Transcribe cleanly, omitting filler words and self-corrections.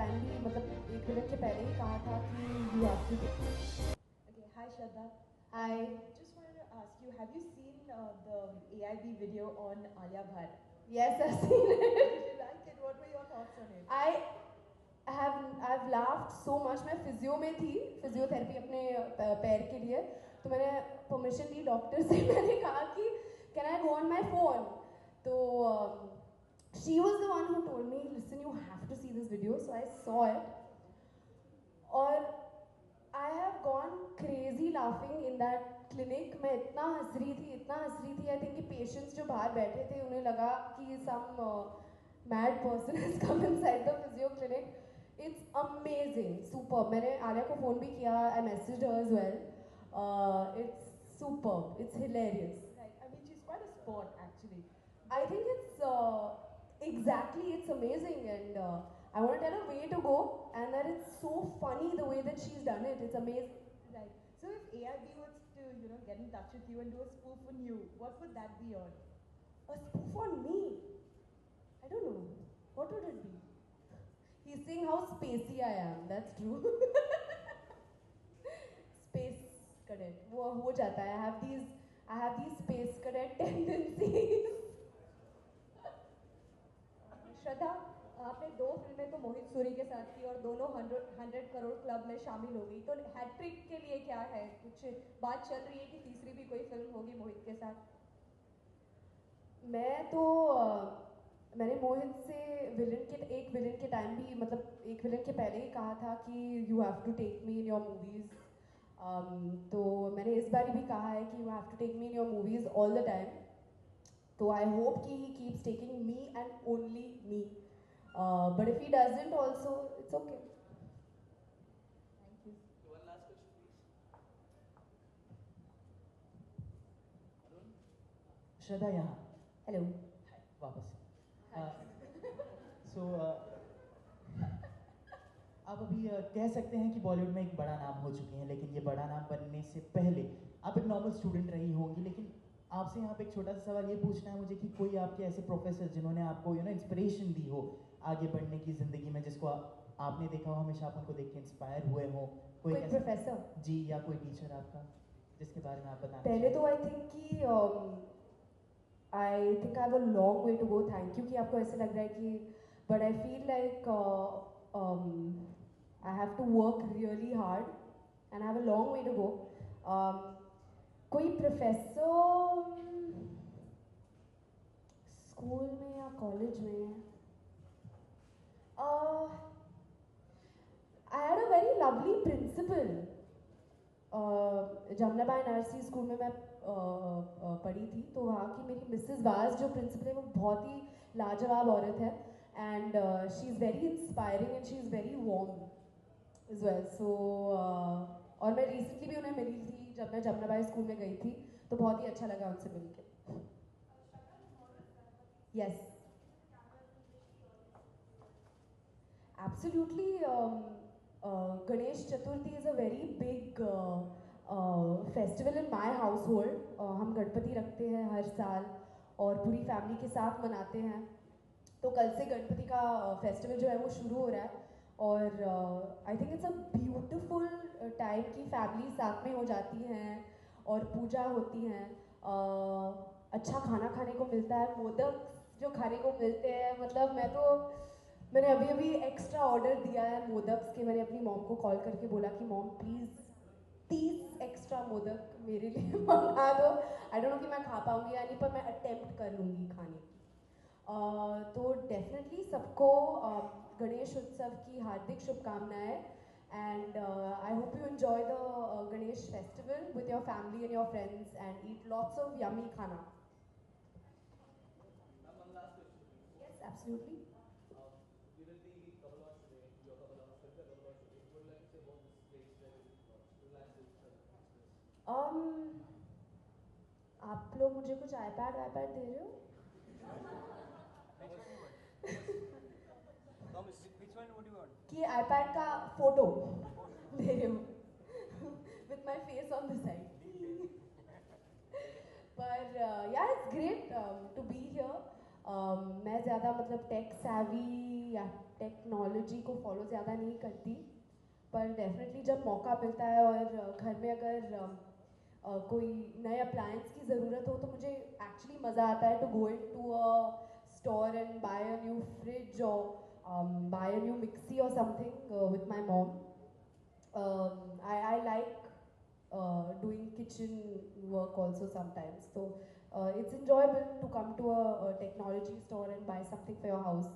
Time भी मतलब 1 minute के पहले ही कहा था कि you have to. Okay, hi Shraddha. Hi. Just wanted to ask you, have you seen the AIB video on Alia Bhatt? Yes, I've seen it. Did you like it? What were your thoughts on it? I've laughed so much. मैं physio में थी, physiotherapy अपने पैर के लिए, तो मैंने permission ली doctor से। मैंने कहा कि can I go on my phone, तो she was the one who told me listen you have to see this video, so I saw it और I have gone crazy laughing in that clinic. मैं इतना हंस रही थी, I think कि patients जो बाहर बैठे थे उन्हें लगा कि some mad person has come inside the physio clinic. It's amazing, super. मैंने आलिया को फ़ोन भी किया, I messaged her as well. It's super, it's hilarious. Right. I mean, she's quite a sport, actually. I think it's exactly, it's amazing, and I want to tell her where to go, and that it's so funny the way that she's done it. It's amazing. Right. So if AIB was to, get in touch with you and do a spoof on you, what would that be on? A spoof on me? I don't know. What would it be? He's saying how spacey I am. That's true. Space cadet. वो हो जाता है. I have these space cadet tendencies. श्रद्धा, आपने 2 फिल्में तो मोहित सूरी के साथ की और दोनों 100 करोड़ क्लब में शामिल हो गई, तो हैट्रिक के लिए क्या है? कुछ बात चल रही है कि तीसरी भी कोई फिल्म होगी मोहित के साथ? मैंने मोहित से एक विलन के टाइम भी, मतलब एक विलन के पहले ही कहा था कि you have to take me in your movies. तो मैंने इस बार भी कहा है कि you have to take me in your movies all the time. तो आई होप कि he keeps taking me and only me, but if he doesn't also it's okay. Thank you. One last question, please. Arun? Shraddha यहाँ hello. वापस। सो आप अभी कह सकते हैं कि बॉलीवुड में एक बड़ा नाम हो चुके हैं, लेकिन ये बड़ा नाम बनने से पहले आप एक नॉर्मल स्टूडेंट रही होंगी। लेकिन आपसे यहाँ पे एक छोटा सा सवाल ये पूछना है मुझे कि कोई आपके ऐसे प्रोफेसर जिन्होंने आपको इंस्पिरेशन दी हो आगे बढ़ने की ज़िंदगी में, जिसको आपने देखा हो, हमेशा आप उनको देख के इंस्पायर हुए हो? कोई प्रोफेसर जी, या कोई टीचर आपका जिसके बारे में आप बताना पहले तो I think I have a long way to go. Thank you कि आपको ऐसे लग रहा है कि, but I feel like I have to work really hard and I have a long way to go. कोई प्रोफेसर स्कूल में या कॉलेज में, I had a very lovely principal. Jamnabai Narsi school में मैं पढ़ी थी, तो वहाँ की मेरी मिसेस वाज जो प्रिंसिपल है वो बहुत ही लाजवाब औरत है, and she is very inspiring and she is very warm as well. So और मैं रिसेंटली भी उन्हें मिली थी जब मैं जमनाबाई स्कूल में गई थी, तो बहुत ही अच्छा लगा उनसे मिल के। Yes, absolutely. Ganesh Chaturthi is a very big festival in my house hold. हम गणपति रखते हैं हर साल और पूरी फैमिली के साथ मनाते हैं। तो कल से गणपति का फेस्टिवल जो है वो शुरू हो रहा है, और I think it's a beautiful time की फैमिली साथ में हो जाती हैं और पूजा होती हैं। अच्छा खाना खाने को मिलता है, मोदक जो खाने को मिलते हैं, मतलब मैंने अभी एक्स्ट्रा ऑर्डर दिया है मोदक्स के। मैंने अपनी मॉम को कॉल करके बोला कि मॉम प्लीज़ 30 एक्स्ट्रा मोदक मेरे लिए मंगा दो। आई डोंट नो कि मैं खा पाऊंगी या नहीं, पर मैं अटेम्प्ट कर लूँगी खाने की। तो डेफिनेटली सबको गणेश उत्सव की हार्दिक शुभकामनाएं, and I hope you enjoy the Ganesh festival with your family and your friends and eat lots of yummy खाना। One last question, please. Yes, absolutely. Given the couple hours today, your couple hours, with the couple hours today, what would you like to say about this place where you relax yourself? आप लोग मुझे कुछ iPad दे रहे हो? Thomas, which one would you want? कि iPad का photo दे रहे हो with my face on the side. पर yeah, it's great to be here. मैं ज़्यादा मतलब टेक savvy या टेक्नोलॉजी को फॉलो ज़्यादा नहीं करती, पर डेफिनेटली जब मौका मिलता है और घर में अगर कोई नए अप्लायंस की ज़रूरत हो तो मुझे एक्चुअली मज़ा आता है to go in to a store and buy a new fridge और बाय अ न्यू मिक्सी और something with my mom. I like doing kitchen work also sometimes. So it's enjoyable to come to a technology store and buy something for your house.